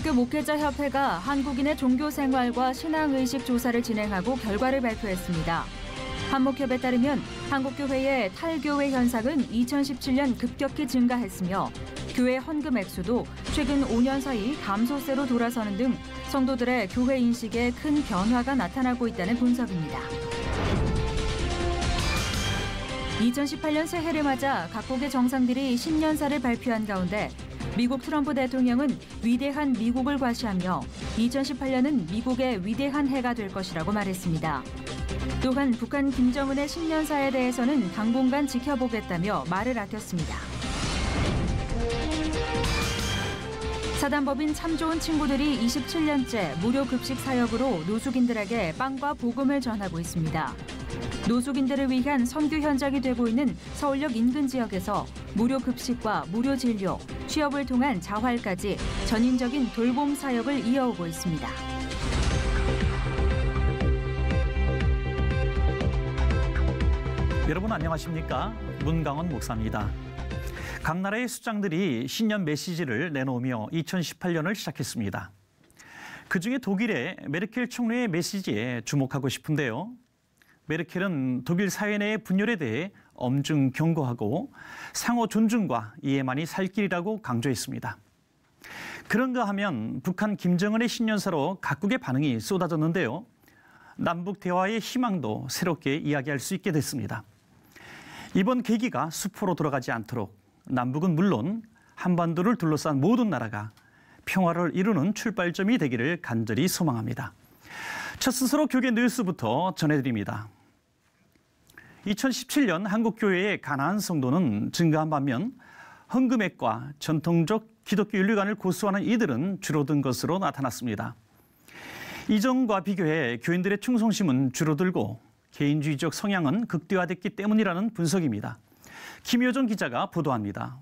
기독교 목회자 협회가 한국인의 종교 생활과 신앙의식 조사를 진행하고 결과를 발표했습니다. 한목협에 따르면 한국교회의 탈교회 현상은 2017년 급격히 증가했으며 교회 헌금 액수도 최근 5년 사이 감소세로 돌아서는 등 성도들의 교회 인식에 큰 변화가 나타나고 있다는 분석입니다. 2018년 새해를 맞아 각국의 정상들이 신년사를 발표한 가운데 미국 트럼프 대통령은 위대한 미국을 과시하며 2018년은 미국의 위대한 해가 될 것이라고 말했습니다. 또한 북한 김정은의 신년사에 대해서는 당분간 지켜보겠다며 말을 아꼈습니다. 사단법인 참 좋은 친구들이 27년째 무료 급식 사역으로 노숙인들에게 빵과 복음을 전하고 있습니다. 노숙인들을 위한 선교 현장이 되고 있는 서울역 인근 지역에서 무료 급식과 무료 진료, 취업을 통한 자활까지 전인적인 돌봄 사역을 이어오고 있습니다. 여러분 안녕하십니까? 문강원 목사입니다. 각 나라의 수장들이 신년 메시지를 내놓으며 2018년을 시작했습니다. 그중에 독일의 메르켈 총리의 메시지에 주목하고 싶은데요. 메르켈은 독일 사회 내의 분열에 대해 엄중 경고하고 상호 존중과 이해만이 살 길이라고 강조했습니다. 그런가 하면 북한 김정은의 신년사로 각국의 반응이 쏟아졌는데요. 남북 대화의 희망도 새롭게 이야기할 수 있게 됐습니다. 이번 계기가 수포로 돌아가지 않도록 남북은 물론 한반도를 둘러싼 모든 나라가 평화를 이루는 출발점이 되기를 간절히 소망합니다. 첫 순서로 교계 뉴스부터 전해드립니다. 2017년 한국교회의 가나안 성도는 증가한 반면 헌금액과 전통적 기독교 윤리관을 고수하는 이들은 줄어든 것으로 나타났습니다. 이전과 비교해 교인들의 충성심은 줄어들고 개인주의적 성향은 극대화됐기 때문이라는 분석입니다. 김효정 기자가 보도합니다.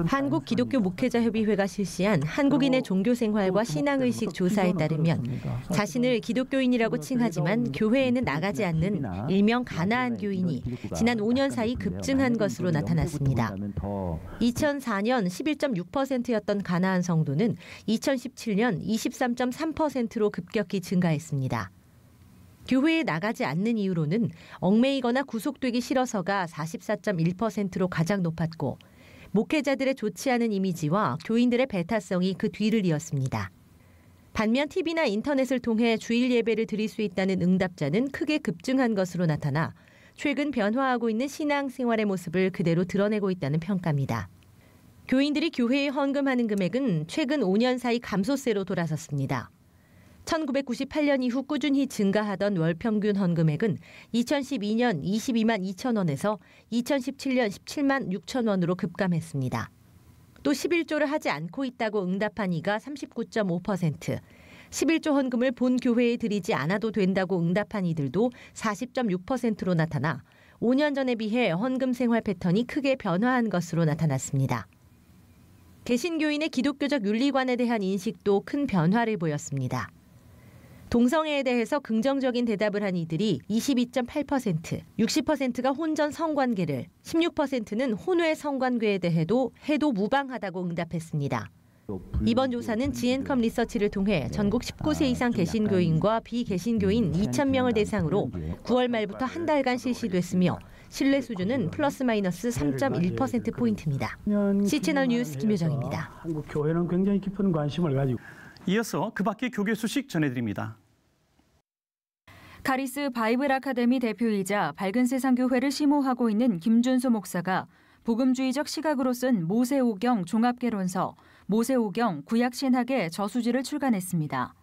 한국 기독교 목회자 협의회가 실시한 한국인의 종교 생활과 신앙의식 조사에 따르면 자신을 기독교인이라고 칭하지만 교회에는 나가지 않는 일명 가나안 교인이 지난 5년 사이 급증한 것으로 나타났습니다. 2004년 11.6%였던 가나안 성도는 2017년 23.3%로 급격히 증가했습니다. 교회에 나가지 않는 이유로는 얽매이거나 구속되기 싫어서가 44.1%로 가장 높았고 목회자들의 좋지 않은 이미지와 교인들의 배타성이 그 뒤를 이었습니다. 반면 TV나 인터넷을 통해 주일 예배를 드릴 수 있다는 응답자는 크게 급증한 것으로 나타나 최근 변화하고 있는 신앙생활의 모습을 그대로 드러내고 있다는 평가입니다. 교인들이 교회에 헌금하는 금액은 최근 5년 사이 감소세로 돌아섰습니다. 1998년 이후 꾸준히 증가하던 월 평균 헌금액은 2012년 22만 2천 원에서 2017년 17만 6천 원으로 급감했습니다. 또 11조를 하지 않고 있다고 응답한 이가 39.5%, 11조 헌금을 본 교회에 드리지 않아도 된다고 응답한 이들도 40.6%로 나타나 5년 전에 비해 헌금 생활 패턴이 크게 변화한 것으로 나타났습니다. 개신교인의 기독교적 윤리관에 대한 인식도 큰 변화를 보였습니다. 동성애에 대해서 긍정적인 대답을 한 이들이 22.8%, 60%가 혼전 성관계를, 16%는 혼외 성관계에 대해도 해도 무방하다고 응답했습니다. 이번 조사는 지앤컴 리서치를 통해 전국 19세 이상 개신교인과 비개신교인 2,000명을 대상으로 9월 말부터 한 달간 실시됐으며 신뢰 수준은 플러스 마이너스 3.1%포인트입니다. C채널 뉴스 김효정입니다. 한국 교회는 굉장히 깊은 관심을 가지고 이어서 그 밖의 교계 소식 전해드립니다. 카리스 바이블 아카데미 대표이자 밝은 세상 교회를 심호하고 있는 김준수 목사가 복음주의적 시각으로 쓴 모세오경 종합개론서, 모세오경 구약신학의 저수지를 출간했습니다.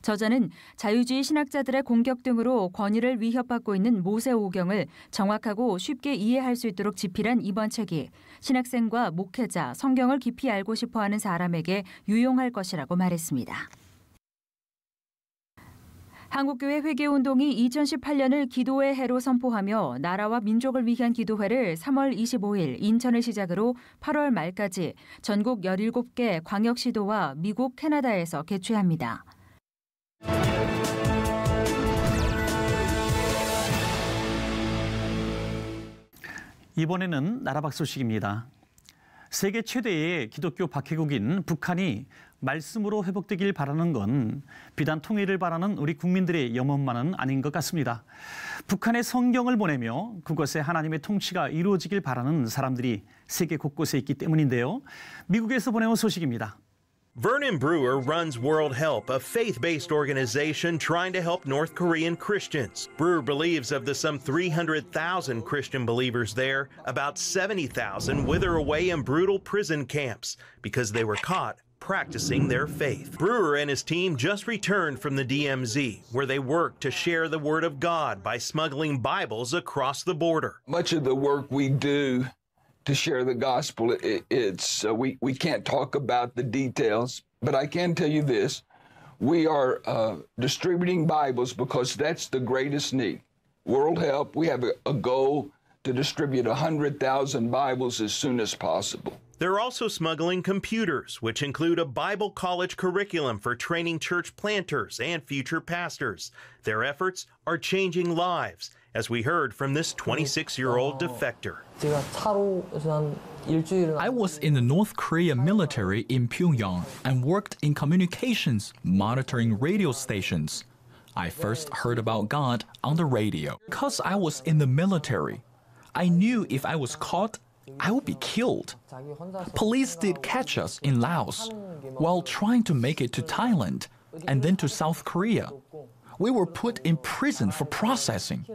저자는 자유주의 신학자들의 공격 등으로 권위를 위협받고 있는 모세오경을 정확하고 쉽게 이해할 수 있도록 집필한 이번 책이 신학생과 목회자, 성경을 깊이 알고 싶어하는 사람에게 유용할 것이라고 말했습니다. 한국교회 회개운동이 2018년을 기도의 해로 선포하며 나라와 민족을 위한 기도회를 3월 25일 인천을 시작으로 8월 말까지 전국 17개 광역시도와 미국, 캐나다에서 개최합니다. 이번에는 나라 밖 소식입니다. 세계 최대의 기독교 박해국인 북한이 말씀으로 회복되길 바라는 건 비단 통일을 바라는 우리 국민들의 염원만은 아닌 것 같습니다. 북한에 성경을 보내며 그곳에 하나님의 통치가 이루어지길 바라는 사람들이 세계 곳곳에 있기 때문인데요. 미국에서 보내온 소식입니다. Vernon Brewer runs World Help, a faith-based organization trying to help North Korean Christians. Brewer believes of the some 300,000 Christian believers there, about 70,000 wither away in brutal prison camps because they were caught practicing their faith. Brewer and his team just returned from the DMZ, where they work to share the Word of God by smuggling Bibles across the border. Much of the work we do to share the gospel, we can't talk about the details, but I can tell you this. We are distributing Bibles because that's the greatest need. World Help, we have a goal to distribute 100,000 Bibles as soon as possible. They're also smuggling computers, which include a Bible college curriculum for training church planters and future pastors. Their efforts are changing lives, as we heard from this 26-year-old defector. I was in the North Korea military in Pyongyang and worked in communications, monitoring radio stations. I first heard about God on the radio. Because I was in the military, I knew if I was caught, I would be killed. Police did catch us in Laos while trying to make it to Thailand and then to South Korea. We were put in prison for processing.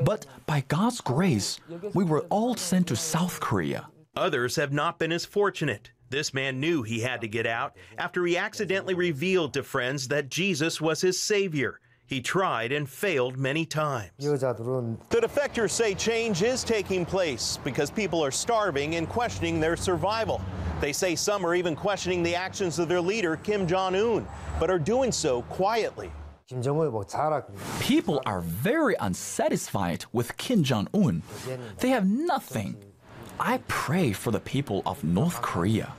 But by God's grace, we were all sent to South Korea. Others have not been as fortunate. This man knew he had to get out after he accidentally revealed to friends that Jesus was his savior. He tried and failed many times. The defectors say change is taking place because people are starving and questioning their survival. They say some are even questioning the actions of their leader, Kim Jong-un, but are doing so quietly. People are very unsatisfied with Kim Jong-un. They have nothing. I pray for the people of North Korea.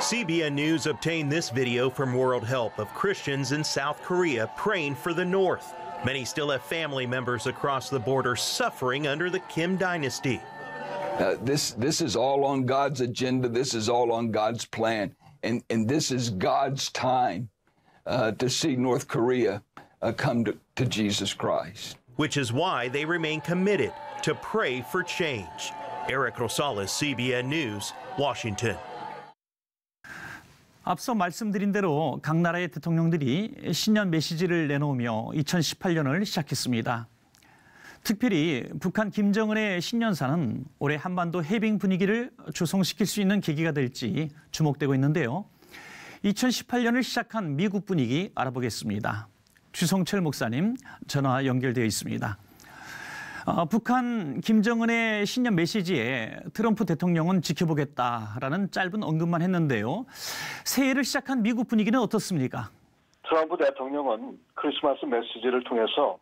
CBN News obtained this video from World Help of Christians in South Korea praying for the North. Many still have family members across the border suffering under the Kim dynasty. This is all on God's agenda. This is all on God's plan. And this is God's time to see North Korea come to Jesus Christ. Which is why they remain committed to pray for change. Eric Rosales, CBN News, Washington. 앞서 말씀드린 대로 각 나라의 대통령들이 신년 메시지를 내놓으며 2018년을 시작했습니다. 특별히 북한 김정은의 신년사는 올해 한반도 해빙 분위기를 조성시킬 수 있는 계기가 될지 주목되고 있는데요. 2018년을 시작한 미국 분위기 알아보겠습니다. 주성철 목사님 전화 연결되어 있습니다. 북한 김정은의 신년 메시지에 트럼프 대통령은 지켜보겠다라는 짧은 언급만 했는데요. 새해를 시작한 미국 분위기는 어떻습니까? 트럼프 대통령은 크리스마스 메시지를 통해서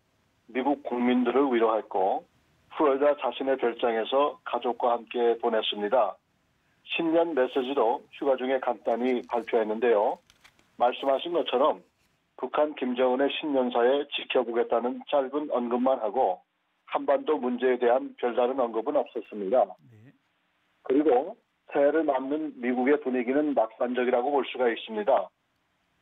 미국 국민들을 위로했고 플로리다 자신의 별장에서 가족과 함께 보냈습니다. 신년 메시지도 휴가 중에 간단히 발표했는데요. 말씀하신 것처럼 북한 김정은의 신년사에 지켜보겠다는 짧은 언급만 하고 한반도 문제에 대한 별다른 언급은 없었습니다. 그리고 새해를 맞는 미국의 분위기는 낙관적이라고 볼 수가 있습니다.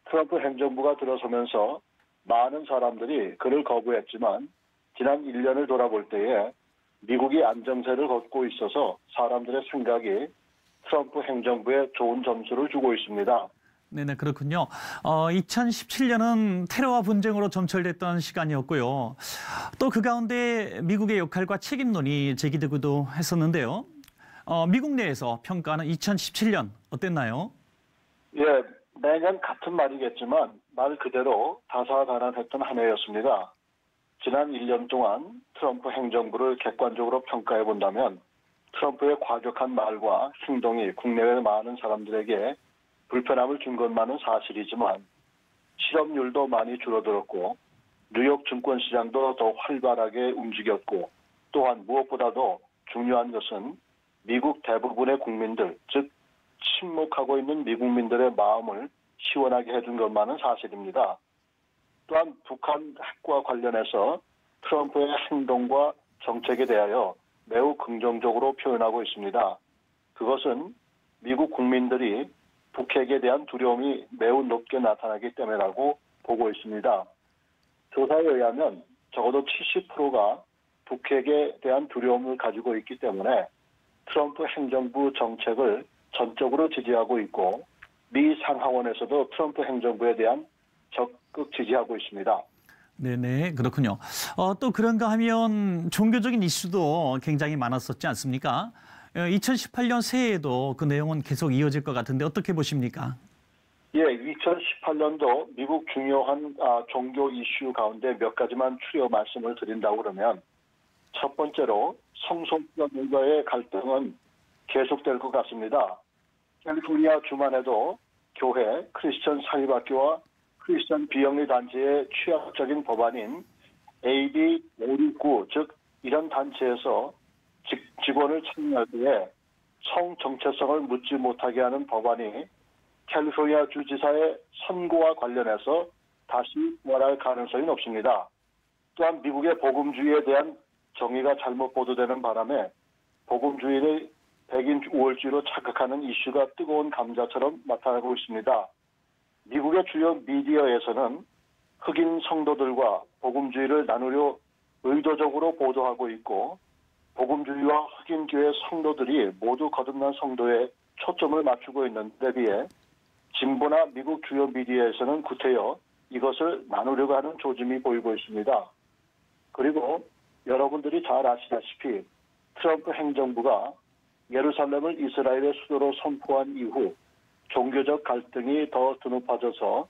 트럼프 행정부가 들어서면서 많은 사람들이 그를 거부했지만 지난 1년을 돌아볼 때에 미국이 안정세를 걷고 있어서 사람들의 생각이 트럼프 행정부에 좋은 점수를 주고 있습니다. 네네, 그렇군요. 2017년은 테러와 분쟁으로 점철됐던 시간이었고요. 또 그 가운데 미국의 역할과 책임론이 제기되기도 했었는데요. 미국 내에서 평가는 2017년 어땠나요? 예, 매년 같은 말이겠지만 말 그대로 다사다난했던 한 해였습니다. 지난 1년 동안 트럼프 행정부를 객관적으로 평가해 본다면 트럼프의 과격한 말과 행동이 국내외 많은 사람들에게 불편함을 준 것만은 사실이지만 실업률도 많이 줄어들었고 뉴욕 증권시장도 더 활발하게 움직였고 또한 무엇보다도 중요한 것은 미국 대부분의 국민들, 즉 침묵하고 있는 미국민들의 마음을 시원하게 해준 것만은 사실입니다. 또한 북한 핵과 관련해서 트럼프의 행동과 정책에 대하여 매우 긍정적으로 표현하고 있습니다. 그것은 미국 국민들이 북핵에 대한 두려움이 매우 높게 나타나기 때문이라고 보고 있습니다. 조사에 의하면 적어도 70%가 북핵에 대한 두려움을 가지고 있기 때문에 트럼프 행정부 정책을 전적으로 지지하고 있고 미 상하원에서도 트럼프 행정부에 대한 적극 지지하고 있습니다. 네네, 그렇군요. 또 그런가 하면 종교적인 이슈도 굉장히 많았었지 않습니까? 2018년 새해에도 그 내용은 계속 이어질 것 같은데 어떻게 보십니까? 예, 2018년도 미국 중요한 종교 이슈 가운데 몇 가지만 추려 말씀을 드린다고 그러면 첫 번째로 성소수자들과의 갈등은 계속될 것 같습니다. 캘리포니아 주만에도 교회, 크리스천 사립학교와 크리스천 비영리 단체의 취약적인 법안인 AB 569, 즉 이런 단체에서 직원을 참여할 때에 성 정체성을 묻지 못하게 하는 법안이 캘리포니아 주지사의 선고와 관련해서 다시 부활할 가능성이 높습니다. 또한 미국의 복음주의에 대한 정의가 잘못 보도되는 바람에 복음주의를 백인 우월주의로 착각하는 이슈가 뜨거운 감자처럼 나타나고 있습니다. 미국의 주요 미디어에서는 흑인 성도들과 복음주의를 나누려 의도적으로 보도하고 있고 복음주의와 흑인교회 성도들이 모두 거듭난 성도에 초점을 맞추고 있는 데 비해 진보나 미국 주요 미디어에서는 구태여 이것을 나누려고 하는 조짐이 보이고 있습니다. 그리고 여러분들이 잘 아시다시피 트럼프 행정부가 예루살렘을 이스라엘의 수도로 선포한 이후 종교적 갈등이 더 드높아져서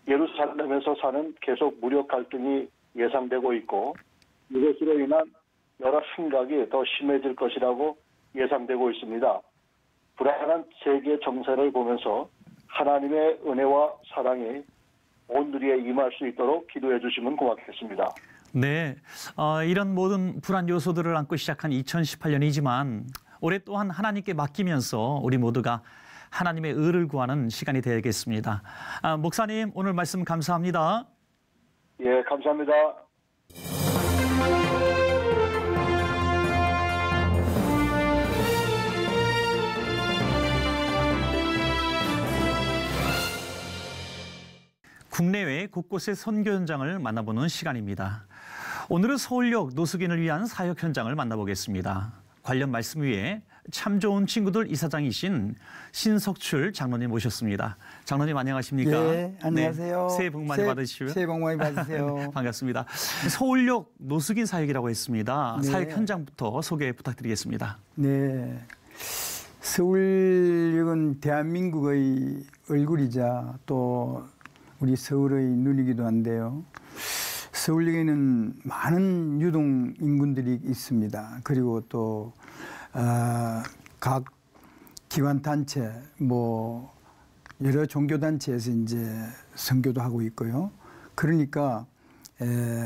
예루살렘에서 사는 계속 무력 갈등이 예상되고 있고 이것으로 인한 여러 생각이 더 심해질 것이라고 예상되고 있습니다. 불안한 세계 정세를 보면서 하나님의 은혜와 사랑이 온 누리에 임할 수 있도록 기도해 주시면 고맙겠습니다. 네, 이런 모든 불안 요소들을 안고 시작한 2018년이지만 올해 또한 하나님께 맡기면서 우리 모두가 하나님의 의를 구하는 시간이 되겠습니다. 목사님, 오늘 말씀 감사합니다. 예, 감사합니다. 국내외 곳곳의 선교 현장을 만나보는 시간입니다. 오늘은 서울역 노숙인을 위한 사역 현장을 만나보겠습니다. 관련 말씀 위에 참 좋은 친구들 이사장이신 신석출 장로님 모셨습니다. 장로님 안녕하십니까? 네, 안녕하세요. 네, 새해 복 많이 받으시고요. 새해 복 많이 받으세요. 네, 반갑습니다. 서울역 노숙인 사역이라고 했습니다. 네. 사역 현장부터 소개 부탁드리겠습니다. 네, 서울역은 대한민국의 얼굴이자 또 우리 서울의 눈이기도 한데요. 서울역에는 많은 유동 인군들이 있습니다. 그리고 또 각 기관 단체, 여러 종교 단체에서 이제 선교도 하고 있고요. 그러니까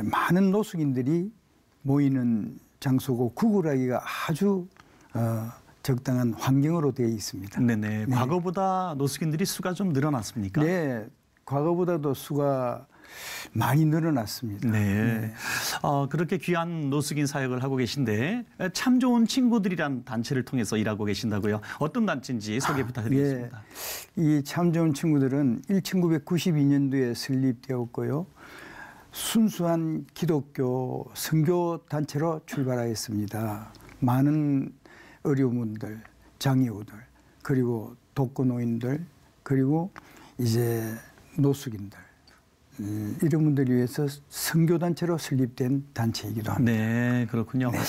많은 노숙인들이 모이는 장소고 구글하기가 아주 적당한 환경으로 되어 있습니다. 네네. 네. 과거보다 노숙인들이 수가 좀 늘어났습니까? 네, 과거보다도 수가 많이 늘어났습니다. 네. 네. 그렇게 귀한 노숙인 사역을 하고 계신데 참 좋은 친구들이란 단체를 통해서 일하고 계신다고요. 어떤 단체인지 소개 부탁드리겠습니다. 예. 이 참 좋은 친구들은 1992년도에 설립되었고요. 순수한 기독교 선교 단체로 출발하였습니다. 많은 어려움들, 장애우들, 그리고 독거노인들, 그리고 이제 노숙인들 이런 분들을 위해서 선교단체로 설립된 단체이기도 합니다. 네, 그렇군요. 네.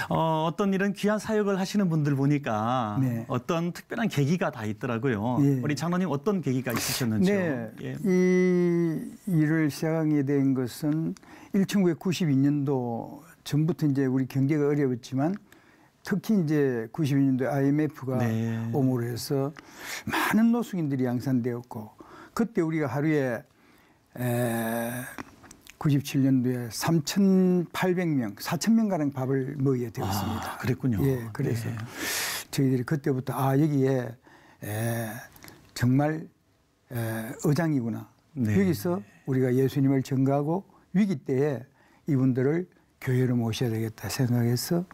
어떤 이런 귀한 사역을 하시는 분들 보니까 네. 어떤 특별한 계기가 다 있더라고요. 예. 우리 장로님 어떤 계기가 있으셨는지요? 네, 예. 이 일을 시작하게 된 것은 1992년도 전부터 이제 우리 경제가 어려웠지만 특히 이제 92년도 IMF가 네. 오므로 해서 많은 노숙인들이 양산되었고 그때 우리가 하루에 97년도에 3,800명, 4,000명가량 밥을 먹어야 되었습니다. 그랬군요. 예, 그래서 네. 저희들이 그때부터 여기에 정말 의장이구나. 네. 여기서 우리가 예수님을 전가하고 위기 때에 이분들을 교회로 모셔야 되겠다 생각해서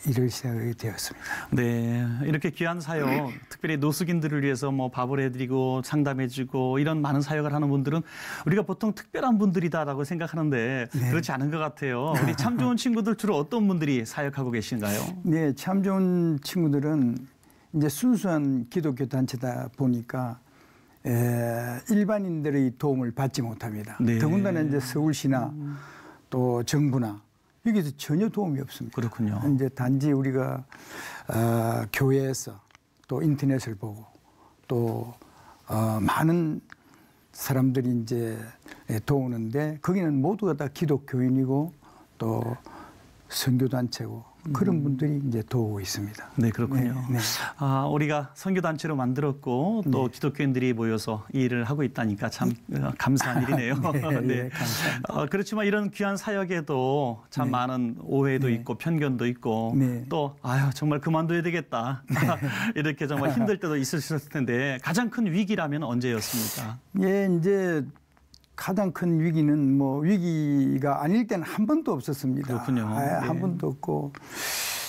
일을 시작하게 되었습니다. 네, 이렇게 귀한 사역, 특별히 노숙인들을 위해서 뭐 밥을 해드리고 상담해주고 이런 많은 사역을 하는 분들은 우리가 보통 특별한 분들이다라고 생각하는데 네. 그렇지 않은 것 같아요. 우리 참 좋은 친구들 주로 어떤 분들이 사역하고 계신가요? 네, 참 좋은 친구들은 이제 순수한 기독교 단체다 보니까 일반인들의 도움을 받지 못합니다. 네. 더군다나 이제 서울시나 또 정부나 여기서 전혀 도움이 없습니다. 그렇군요. 이제 단지 우리가 교회에서 또 인터넷을 보고 또 많은 사람들이 이제 도우는데 거기는 모두가 다 기독교인이고 또 선교단체고 그런 분들이 이제 도우고 있습니다. 네, 그렇군요. 네. 우리가 선교단체로 만들었고 또 네. 기독교인들이 모여서 이 일을 하고 있다니까 참 감사한 일이네요. 네, 감사합니다. 그렇지만 이런 귀한 사역에도 참 네. 많은 오해도 네. 있고 편견도 있고 네. 또 정말 그만둬야 되겠다. 이렇게 정말 힘들 때도 있으셨을 텐데 가장 큰 위기라면 언제였습니까? 예, 이제 가장 큰 위기는 뭐 위기가 아닐 때는 한 번도 없었습니다. 그렇군요. 한 네. 번도 없고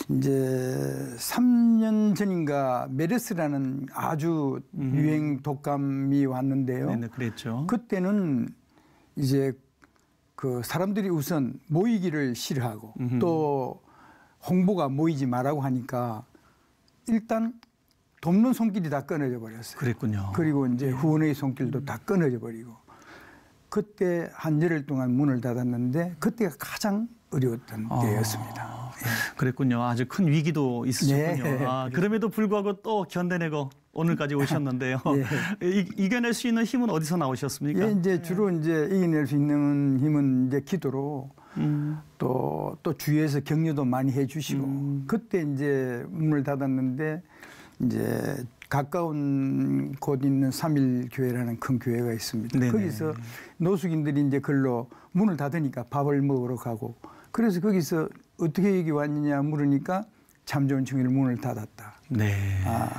이제 3년 전인가 메르스라는 아주 유행 독감이 왔는데요. 네, 그랬죠. 그때는 이제 그 사람들이 우선 모이기를 싫어하고 또 홍보가 모이지 말라고 하니까 일단 돕는 손길이 다 끊어져 버렸어요. 그랬군요. 그리고 이제 후원의 손길도 다 끊어져 버리고 그때 한 열흘 동안 문을 닫았는데 그때가 가장 어려웠던 때였습니다. 그랬군요. 아주 큰 위기도 있으셨군요. 네. 그럼에도 불구하고 또 견뎌내고 오늘까지 오셨는데요. 네. 이겨낼 수 있는 힘은 어디서 나오셨습니까? 예, 이제 주로 이제 이겨낼 수 있는 힘은 이제 기도로 또 주위에서 격려도 많이 해주시고 그때 이제 문을 닫았는데 이제 가까운 곳 있는 삼일교회라는 큰 교회가 있습니다. 네네. 거기서 노숙인들이 이제 글로 문을 닫으니까 밥을 먹으러 가고 그래서 거기서 어떻게 여기 왔느냐 물으니까 참 좋은 친구들 문을 닫았다. 네.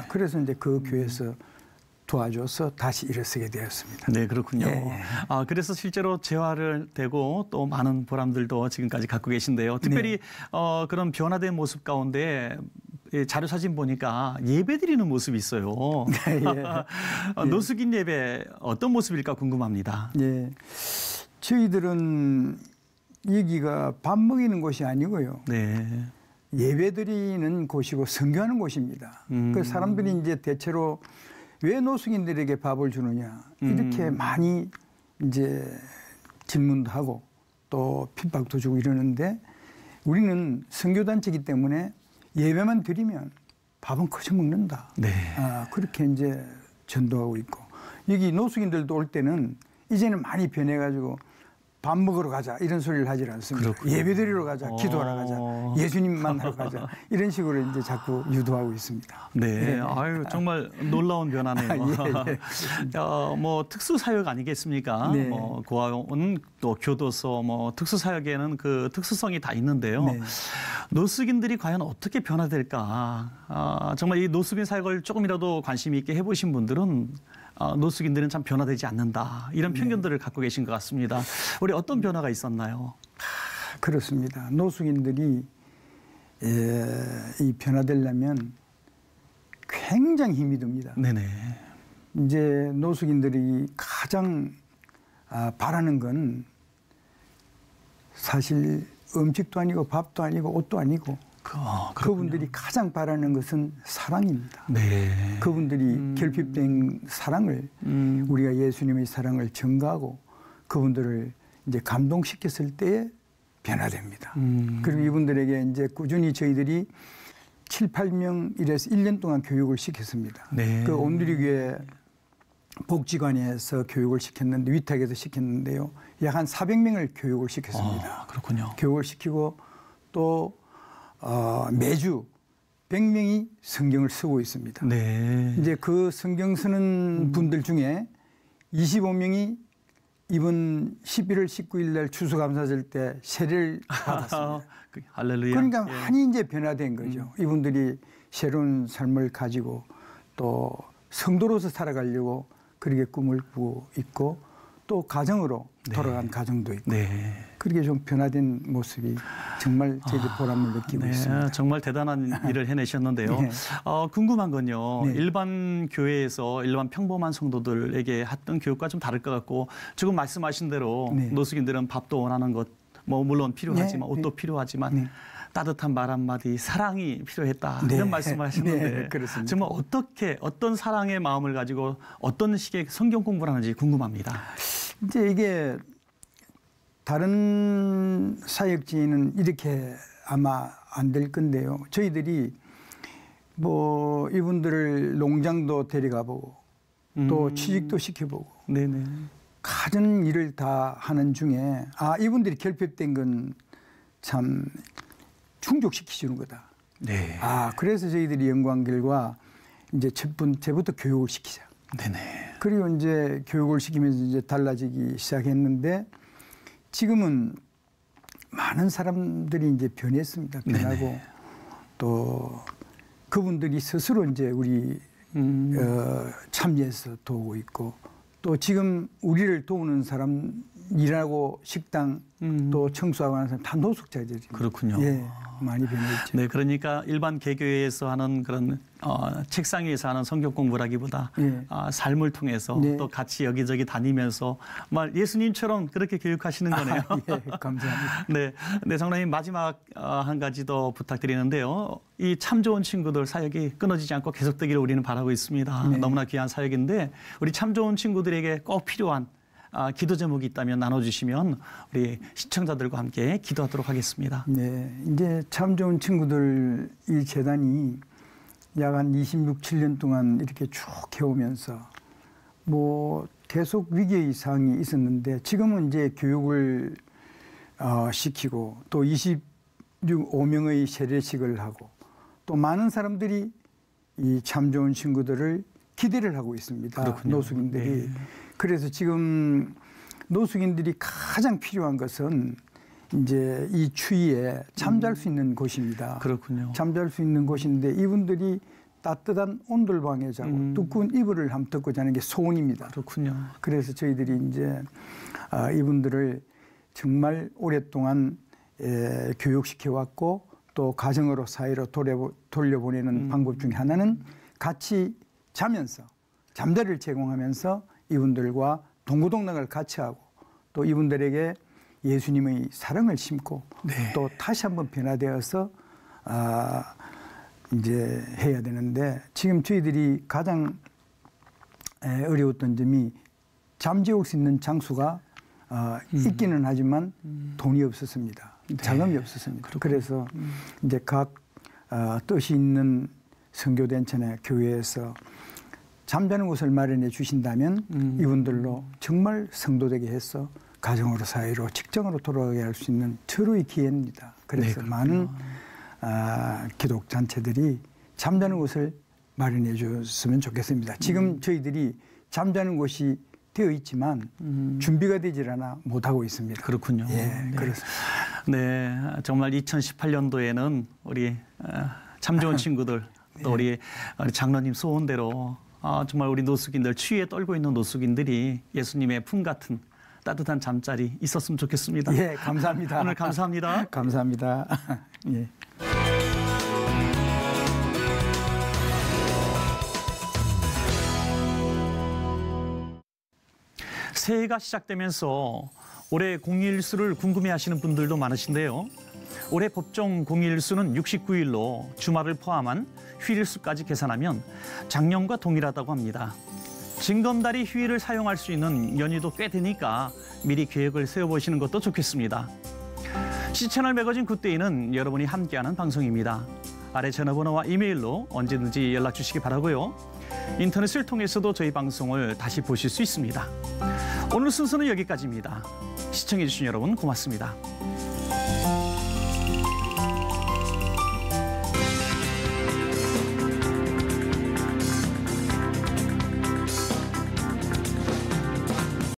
그래서 이제 그 교회에서 도와줘서 다시 일어서게 되었습니다. 네, 그렇군요. 예. 그래서 실제로 재활을 되고 또 많은 보람들도 지금까지 갖고 계신데요. 특별히 그런 변화된 모습 가운데 자료 사진 보니까 예배 드리는 모습이 있어요. 예. 노숙인 예배 어떤 모습일까 궁금합니다. 예. 저희들은 여기가 밥 먹이는 곳이 아니고요. 네. 예배 드리는 곳이고 선교하는 곳입니다. 그 사람들이 이제 대체로 왜 노숙인들에게 밥을 주느냐 이렇게 많이 이제 질문도 하고 또 핍박도 주고 이러는데 우리는 선교단체이기 때문에 예배만 드리면 밥은 거저 먹는다. 네. 그렇게 이제 전도하고 있고 여기 노숙인들도 올 때는 이제는 많이 변해가지고 밥 먹으러 가자 이런 소리를 하질 않습니다. 그렇군요. 예배 드리러 가자, 기도하러 가자, 예수님 만나러 가자 이런 식으로 이제 자꾸 유도하고 있습니다. 네, 정말 놀라운 변화네요. 예. 뭐 특수 사역 아니겠습니까? 네. 뭐 고아원 또 교도소 뭐 특수 사역에는 그 특수성이 다 있는데요. 네. 노숙인들이 과연 어떻게 변화될까? 정말 이 노숙인 사역을 조금이라도 관심 있게 해보신 분들은 노숙인들은 참 변화되지 않는다. 이런 편견들을 갖고 계신 것 같습니다. 우리 어떤 변화가 있었나요? 그렇습니다. 노숙인들이 이 변화되려면 굉장히 힘이 듭니다. 네네. 이제 노숙인들이 가장 바라는 건 사실 음식도 아니고 밥도 아니고 옷도 아니고 그분들이 가장 바라는 것은 사랑입니다. 네. 그분들이 결핍된 사랑을 우리가 예수님의 사랑을 전가하고 그분들을 이제 감동시켰을 때에 변화됩니다. 그리고 이분들에게 이제 꾸준히 저희들이 7, 8명 이래서 1년 동안 교육을 시켰습니다. 네. 그 온누리교회 복지관에서 교육을 시켰는데 위탁에서 시켰는데요. 약 한 400명을 교육을 시켰습니다. 그렇군요. 교육을 시키고 또 매주 100명이 성경을 쓰고 있습니다. 네. 이제 그 성경 쓰는 분들 중에 25명이 이번 11월 19일 날 추수감사절 때 세례를 받았습니다. 할렐루야. 그러니까 많이 이제 변화된 거죠. 이분들이 새로운 삶을 가지고 또 성도로서 살아가려고 그렇게 꿈을 꾸고 있고 또 가정으로 네. 돌아간 가정도 있고 네. 그렇게 좀 변화된 모습이 정말 저희들 보람을 느끼고 네, 있습니다. 정말 대단한 일을 해내셨는데요. 네. 궁금한 건요. 네. 일반 교회에서 일반 평범한 성도들에게 했던 교육과 좀 다를 것 같고 지금 말씀하신 대로 네. 노숙인들은 밥도 원하는 것 뭐 물론 필요하지만 네. 옷도 네. 필요하지만 네. 따뜻한 말 한마디 사랑이 필요했다 네. 이런 말씀을 하셨는데 네, 그렇습니다. 정말 어떤 사랑의 마음을 가지고 어떤 식의 성경 공부를 하는지 궁금합니다. 이제 이게 다른 사역지는 이렇게 아마 안 될 건데요. 저희들이 뭐 이분들을 농장도 데려가 보고 또 취직도 시켜보고 네네. 가진 일을 다 하는 중에 이분들이 결핍된 건 참 충족시키주는 거다. 네. 그래서 저희들이 영광길과 이제 첫 번째부터 교육을 시키자. 네네. 그리고 이제 교육을 시키면서 이제 달라지기 시작했는데 지금은 많은 사람들이 이제 변했습니다. 변하고 네네. 또 그분들이 스스로 이제 우리 참여해서 도우고 있고 또 지금 우리를 도우는 사람 일하고 식당 또 청소하고 하는 사람 다 노숙자들입니다. 그렇군요. 예, 많이 변했죠. 네, 그러니까 일반 개교회에서 하는 그런 책상 위에서 하는 성경 공부라기보다 예. 삶을 통해서 네. 또 같이 여기저기 다니면서 말 예수님처럼 그렇게 교육하시는 거네요. 예, 감사합니다. 네, 네, 장로님 마지막 한 가지 더 부탁드리는데요. 이 참 좋은 친구들 사역이 끊어지지 않고 계속되기를 우리는 바라고 있습니다. 네. 너무나 귀한 사역인데 우리 참 좋은 친구들에게 꼭 필요한 기도 제목이 있다면 나눠주시면 우리 시청자들과 함께 기도하도록 하겠습니다. 네, 이제 참 좋은 친구들 이 재단이 약 한 26, 7년 동안 이렇게 쭉 해오면서 뭐 계속 위기의 상황이 있었는데 지금은 이제 교육을 시키고 또 25명의 세례식을 하고 또 많은 사람들이 이 참 좋은 친구들을 기대를 하고 있습니다. 그렇군요. 노숙인들이. 네. 그래서 지금 노숙인들이 가장 필요한 것은 이제 이 추위에 잠잘 수 있는 곳입니다. 그렇군요. 잠잘 수 있는 곳인데 이분들이 따뜻한 온돌방에 자고 두꺼운 이불을 한번 덮고 자는 게 소원입니다. 그렇군요. 그래서 저희들이 이제 이분들을 정말 오랫동안 교육시켜 왔고 또 가정으로 사회로 돌려보내는 방법 중에 하나는 같이 자면서 잠자리를 제공하면서 이분들과 동고동락을 같이 하고 또 이분들에게 예수님의 사랑을 심고 네. 또 다시 한번 변화되어서 이제 해야 되는데 지금 저희들이 가장 어려웠던 점이 잠재울 수 있는 장소가 있기는 하지만 돈이 없었습니다. 자금이 없었습니다. 그래서 이제 각 뜻이 있는 선교단체나 교회에서 잠자는 곳을 마련해 주신다면 이분들로 정말 성도되게 해서 가정으로 사회로 직장으로 돌아가게 할 수 있는 최고의 기회입니다. 그래서 네, 많은 기독 단체들이 잠자는 곳을 마련해 줬으면 좋겠습니다. 지금 저희들이 잠자는 곳이 되어 있지만 준비가 되질 않아 못하고 있습니다. 그렇군요. 예, 네. 그렇습니다. 네, 정말 2018년도에는 우리 참 좋은 친구들 또 우리 장로님 소원대로 정말 우리 노숙인들 추위에 떨고 있는 노숙인들이 예수님의 품 같은 따뜻한 잠자리 있었으면 좋겠습니다. 예, 감사합니다. 오늘 감사합니다. 감사합니다. 예. 새해가 시작되면서 올해 공휴일수를 궁금해하시는 분들도 많으신데요. 올해 법정 공휴일수는 69일로 주말을 포함한 휴일수까지 계산하면 작년과 동일하다고 합니다. 징검다리 휴일을 사용할 수 있는 연휴도 꽤 되니까 미리 계획을 세워보시는 것도 좋겠습니다. 시채널 매거진 굿데이는 여러분이 함께하는 방송입니다. 아래 전화번호와 이메일로 언제든지 연락 주시기 바라고요. 인터넷을 통해서도 저희 방송을 다시 보실 수 있습니다. 오늘 순서는 여기까지입니다. 시청해주신 여러분 고맙습니다.